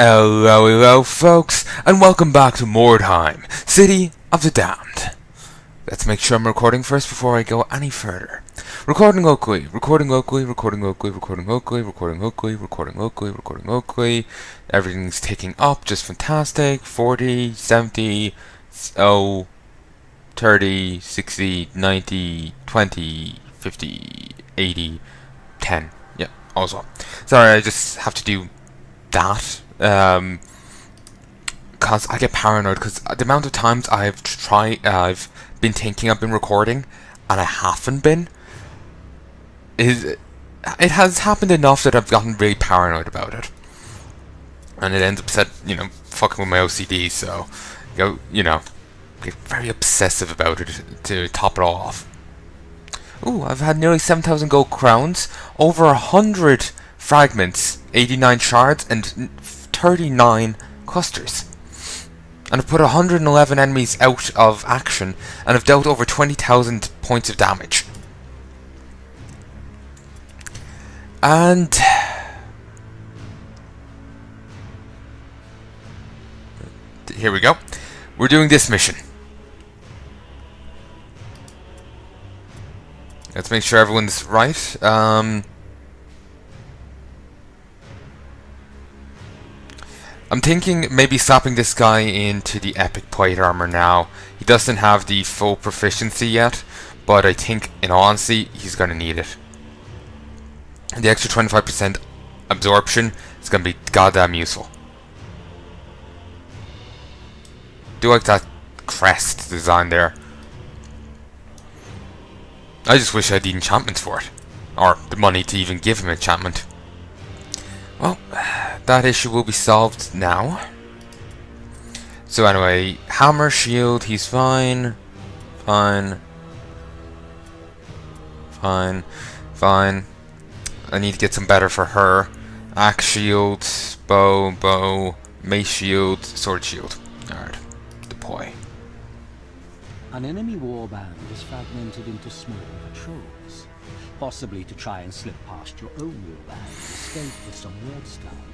Hello folks, and welcome back to Mordheim City of the Damned. Let's make sure I'm recording first before I go any further. Recording locally, recording locally, recording locally, recording locally, recording locally, recording locally, recording locally. Everything's ticking up, just fantastic. 40, 70, 30, 60, 90, 20, 50, 80, 10. Yeah, also. Sorry, I just have to do that. Because I get paranoid, because the amount of times I've been thinking I've been recording, and I haven't been, it has happened enough that I've gotten really paranoid about it. And it ends up fucking with my OCD, so, get very obsessive about it to top it all off. Ooh, I've had nearly 7,000 gold crowns, over 100 fragments, 89 shards, and 39 clusters. And I've put 111 enemies out of action, and I've dealt over 20,000 points of damage. And here we go. We're doing this mission. Let's make sure everyone's right. I'm thinking maybe slapping this guy into the epic plate armor now. He doesn't have the full proficiency yet, but I think, in all honesty, he's going to need it. And the extra 25% absorption is going to be goddamn useful. Do like that crest design there. I just wish I had the enchantments for it, or the money to even give him enchantment. Well, that issue will be solved now. So anyway, hammer, shield, he's fine. Fine. Fine. Fine. I need to get some better for her. Axe shield, bow, mace shield, sword shield. Alright, deploy. An enemy warband is fragmented into small patrols, possibly to try and slip past your own warband and escape with some Wardstone.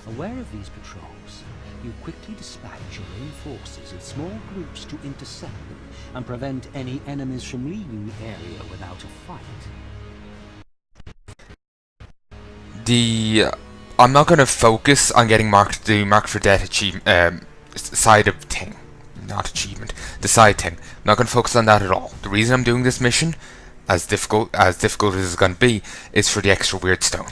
Aware of these patrols, you quickly dispatch your own forces in small groups to intercept them and prevent any enemies from leaving the area without a fight. I'm not going to focus on getting the Mark for Death achievement side of thing. Not achievement, the side thing. I'm not going to focus on that at all. The reason I'm doing this mission, as difficult as it's going to be, is for the extra Weirdstone.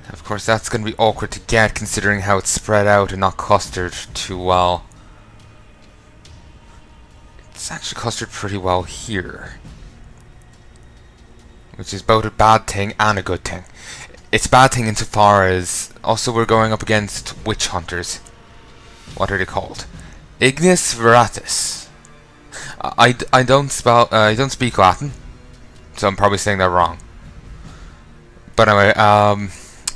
Of course, that's going to be awkward to get, considering how it's spread out and not clustered too well. It's actually clustered pretty well here, which is both a bad thing and a good thing. It's a bad thing insofar as also we're going up against witch hunters. What are they called? Ignis Veratus. I don't speak Latin, so I'm probably saying that wrong. But anyway,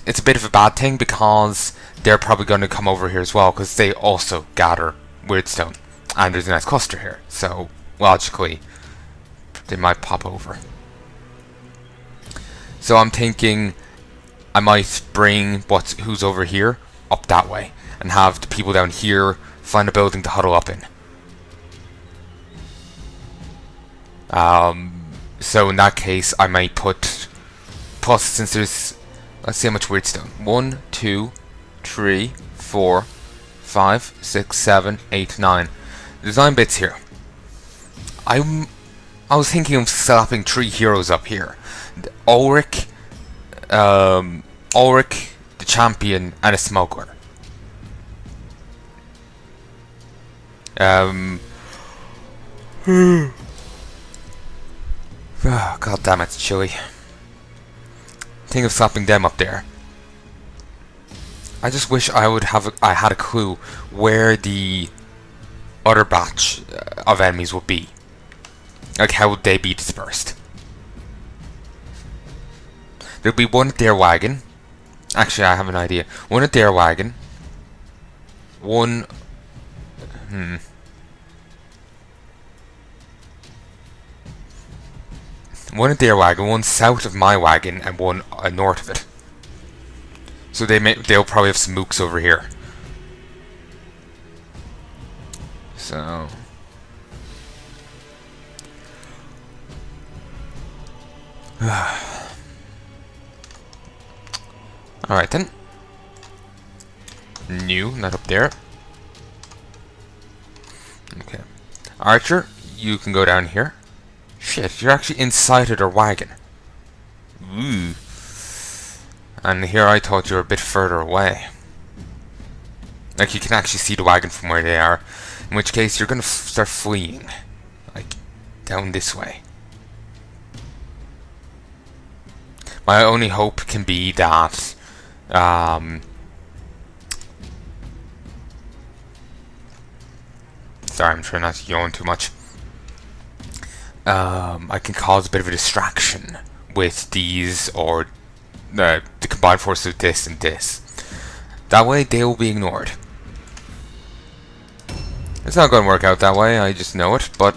it's a bit of a bad thing because they're probably going to come over here as well, because they also gather Weirdstone, and there's a nice cluster here, so logically they might pop over. So I'm thinking I might bring who's over here up that way, and have the people down here find a building to huddle up in. So in that case, I might put, plus since there's, let's see how much Weirdstone. 1, 2, 3, 4, 5, 6, 7, 8, 9. There's 9 bits here. I was thinking of slapping 3 heroes up here. Ulrich, the champion, and a smuggler. God damn it, it's chilly. Think of slapping them up there. I just wish I had a clue where the other batch of enemies would be. Like, how would they be dispersed? There'll be one at their wagon. Actually, I have an idea. One at their wagon. One... One at their wagon, one south of my wagon, and one north of it. So they'll probably have some mooks over here. So alright then. New, not up there. Okay. Archer, you can go down here. Shit, you're actually inside of their wagon. Ooh. And here I thought you were a bit further away. Like you can actually see the wagon from where they are. In which case you're gonna start fleeing. Like, down this way. My only hope can be that sorry, I'm trying not to yawn too much. I can cause a bit of a distraction with these, or the combined force of this and this. That way they will be ignored. It's not going to work out that way, I just know it, but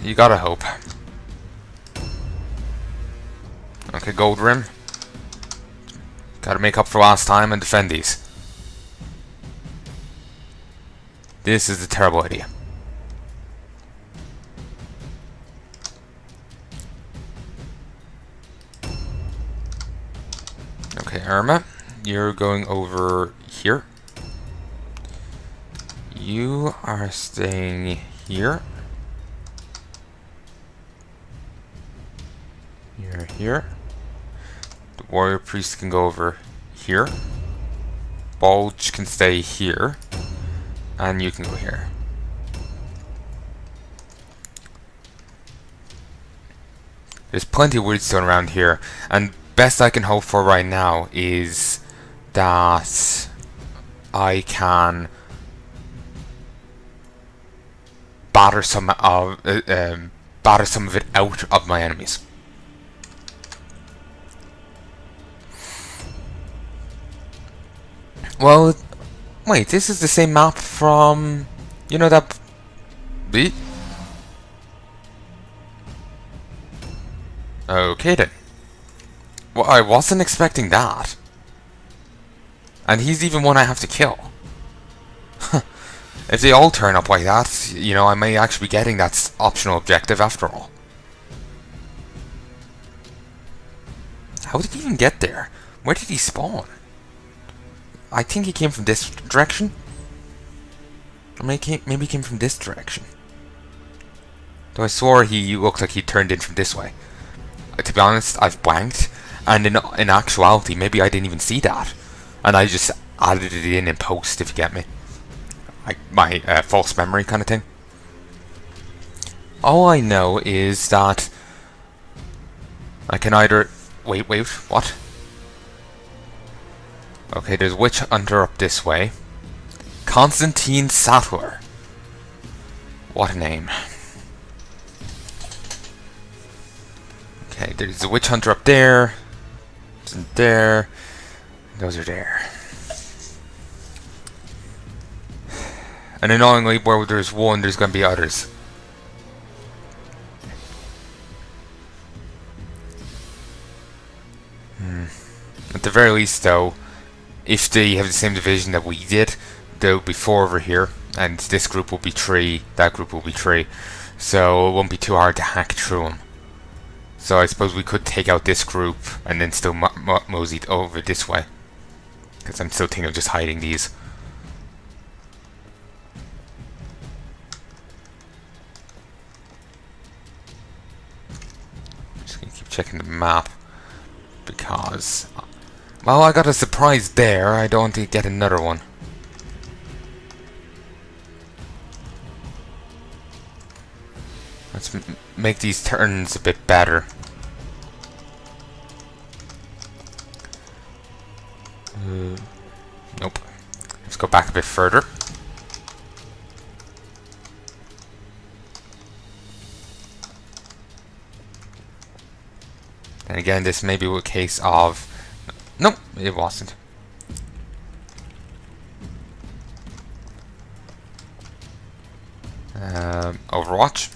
you gotta hope. Okay, gold rim. Gotta make up for last time and defend these. This is a terrible idea. Okay, Irma, you're going over here. You are staying here. You're here. The warrior priest can go over here. Bulge can stay here. And you can go here. There's plenty of woodstone around here, and best I can hope for right now is that I can batter some of it out of my enemies. Well, wait, this is the same map from, you know, that beat? Okay then. Well, I wasn't expecting that. And he's even one I have to kill. If they all turn up like that, you know, I may actually be getting that optional objective after all. How did he even get there? Where did he spawn? I think he came from this direction. Or maybe he came from this direction. Though I swore he looked like he turned in from this way. To be honest, I've blanked. And in actuality, maybe I didn't even see that. And I just added it in post, if you get me. Like my false memory kind of thing. All I know is that I can either... Wait, what? Okay, there's Witch Hunter up this way. Constantine Sattler. What a name. Okay, there's a Witch Hunter up there. And there. Those are there. And annoyingly, where there's one, there's going to be others. At the very least, though, if they have the same division that we did, there will be 4 over here, and this group will be 3, that group will be 3. So it won't be too hard to hack through them. So I suppose we could take out this group and then still mosey over this way. Because I'm still thinking of just hiding these. Just gonna keep checking the map. Because... well, I got a surprise there. I don't want to get another one. Let's make these turns a bit better. Nope. Let's go back a bit further. And again, this may be a case of... nope, it wasn't. Overwatch.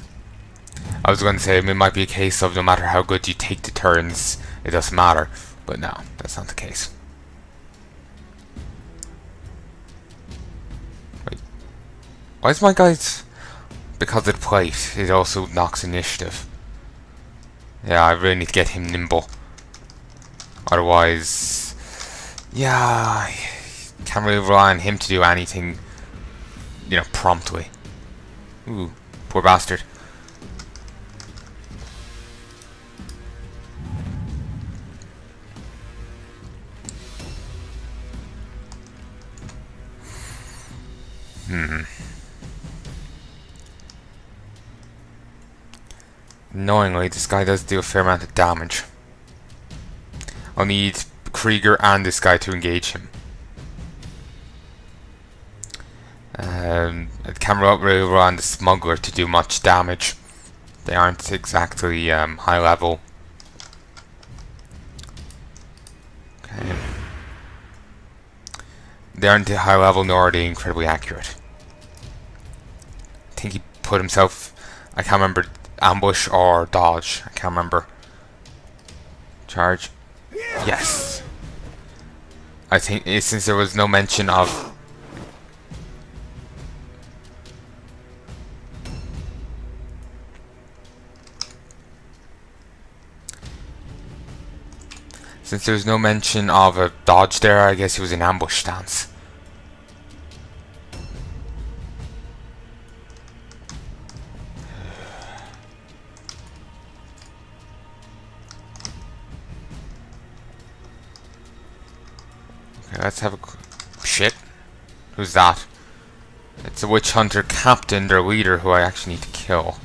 I was going to say it might be a case of no matter how good you take the turns, it doesn't matter. But no, that's not the case. Wait. Why is my guy's... Because of the plate, it also knocks initiative. Yeah, I really need to get him nimble. Otherwise... Yeah... Can't really rely on him to do anything, you know, promptly. Ooh, poor bastard. Annoyingly, this guy does do a fair amount of damage. I'll need Krieger and this guy to engage him. I can't really rely on the smuggler to do much damage. They aren't exactly high level. Okay. They aren't high level, nor are they incredibly accurate. I think he put himself... I can't remember, ambush or dodge. I can't remember. Charge. Yes. I think since there was no mention of... Since there's no mention of a dodge there, I guess he was in ambush stance. Okay, let's have a... Shit. Who's that? It's a witch hunter captain, their leader, who I actually need to kill.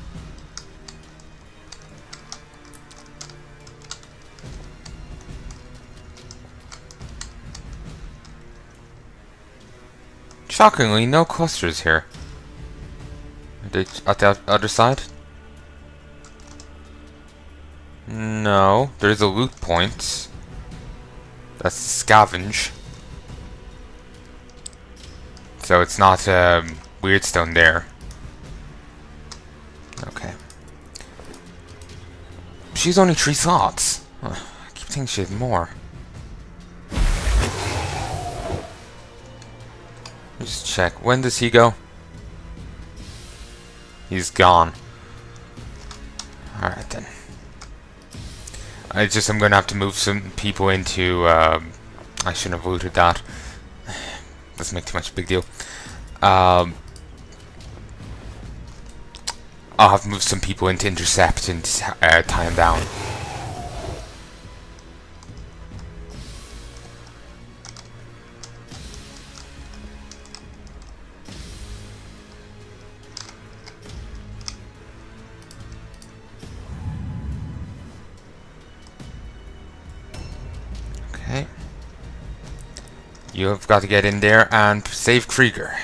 Shockingly, no clusters here. Are they at the other side? No, there's a loot point. That's scavenge. So it's not Weirdstone there. Okay. She's only 3 slots. I keep thinking she had more. Just check. When does he go? He's gone. Alright then. I'm gonna have to move some people into I shouldn't have looted that. Doesn't make too much of a big deal. I'll have to move some people into intercept and tie him down. Okay. You've got to get in there and save Krieger.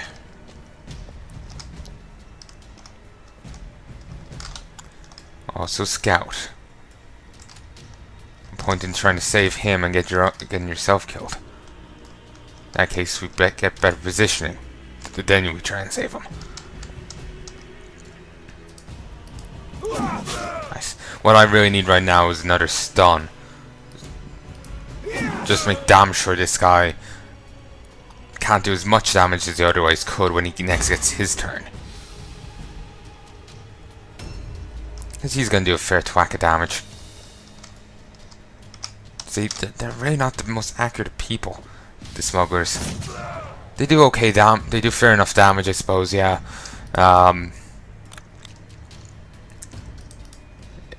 Also scout. No point in trying to save him and getting yourself killed. In that case, we get better positioning. Then we try and save him. Nice. What I really need right now is another stun. Just make damn sure this guy can't do as much damage as he otherwise could when he next gets his turn. Because he's going to do a fair thwack of damage. See, they're really not the most accurate people, the smugglers. They do okay they do fair enough damage, I suppose, yeah.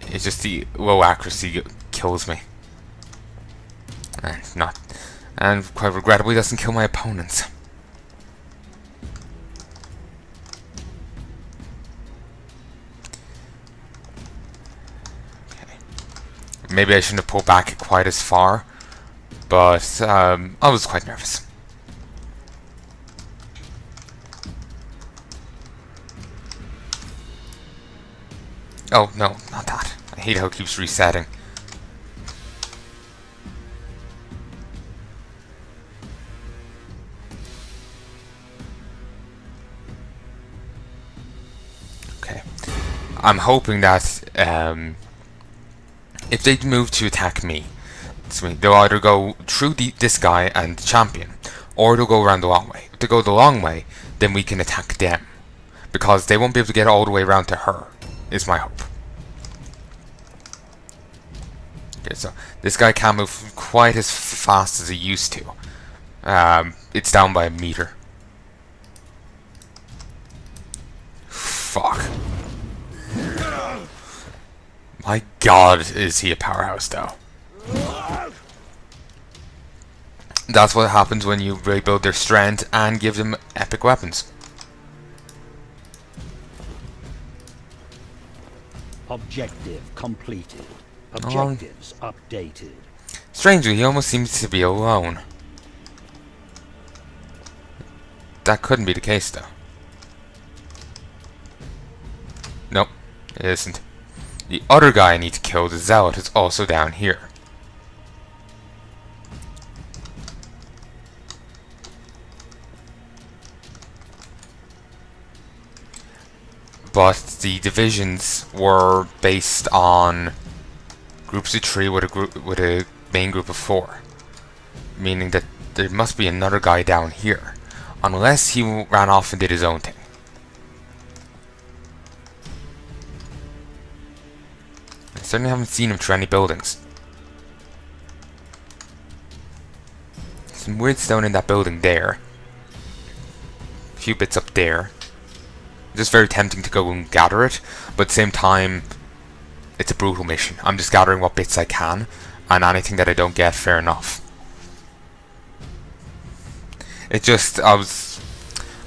It's just the low accuracy kills me. And quite regrettably doesn't kill my opponents. Okay. Maybe I shouldn't have pulled back quite as far, but I was quite nervous. Oh, no, not that. I hate how it keeps resetting. I'm hoping that if they move to attack me, they'll either go through this guy and the champion, or they'll go around the long way. If they go the long way, then we can attack them, because they won't be able to get all the way around to her, is my hope. Okay, so this guy can't move quite as fast as he used to. It's down by a meter. Fuck. My god, is he a powerhouse though. That's what happens when you rebuild their strength and give them epic weapons. Objective completed. Objectives updated. Strangely, he almost seems to be alone. That couldn't be the case though. Nope, it isn't. The other guy I need to kill, the Zealot, is also down here. But the divisions were based on groups of 3 with a main group of 4, meaning that there must be another guy down here, unless he ran off and did his own thing. I certainly haven't seen him through any buildings. Some weird stone in that building there. A few bits up there. Just very tempting to go and gather it, but at the same time, it's a brutal mission. I'm just gathering what bits I can, and anything that I don't get, fair enough. It just, I'm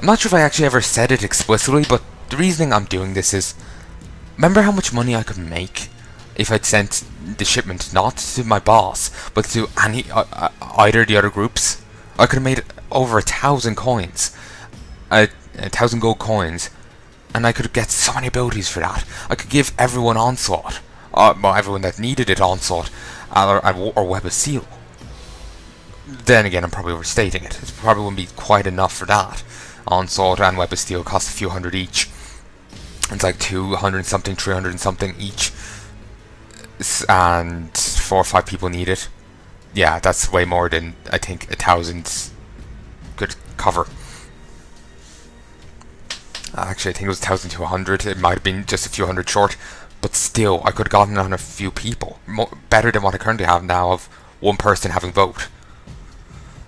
not sure if I actually ever said it explicitly, but the reasoning I'm doing this is, remember how much money I could make if I'd sent the shipment not to my boss, but to either of the other groups? I could have made over 1,000 coins, 1,000 gold coins, and I could get so many abilities for that. I could give everyone Onslaught, well, everyone that needed it Onslaught, or Web of Seal. Then again, I'm probably overstating it. It probably wouldn't be quite enough for that. Onslaught and Web of Steel cost a few hundred each. It's like 200 something, 300 something each, and 4 or 5 people need it. Yeah, that's way more than I think 1,000 could cover. Actually, I think it was 1,000 to 100. It might have been just a few hundred short, but still, I could have gotten on a few people. Better than what I currently have now of one person having vote.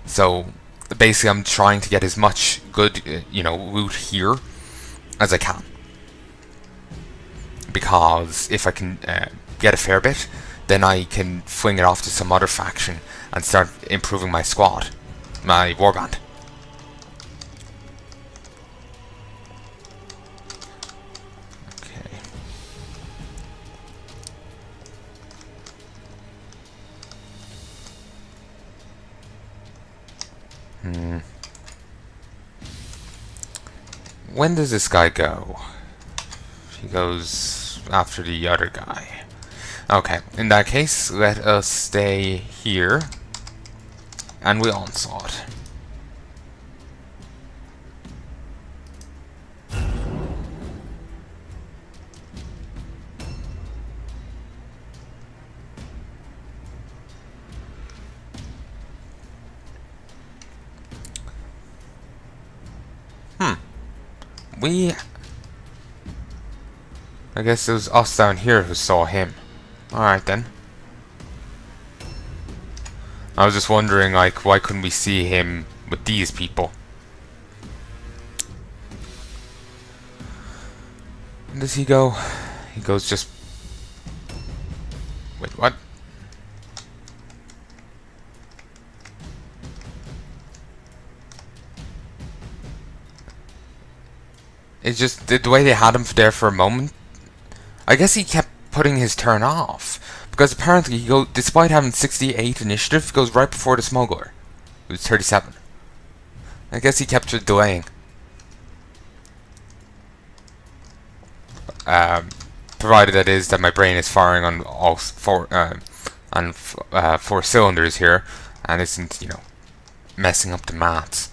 So, basically, I'm trying to get as much good, loot here as I can. Because if I can get a fair bit, then I can fling it off to some other faction and start improving my squad, my warband. When does this guy go? He goes after the other guy. Okay, in that case, let us stay here and we onslaught. I guess it was us down here who saw him. Alright then. I was just wondering, like, why couldn't we see him with these people? Where does he go? He goes just... Wait, what? It's just the way they had him there for a moment. I guess he kept putting his turn off, because apparently he despite having 68 initiative, he goes right before the smuggler, who's 37. I guess he kept delaying. Provided that is that my brain is firing on all four cylinders here, and isn't, messing up the maths.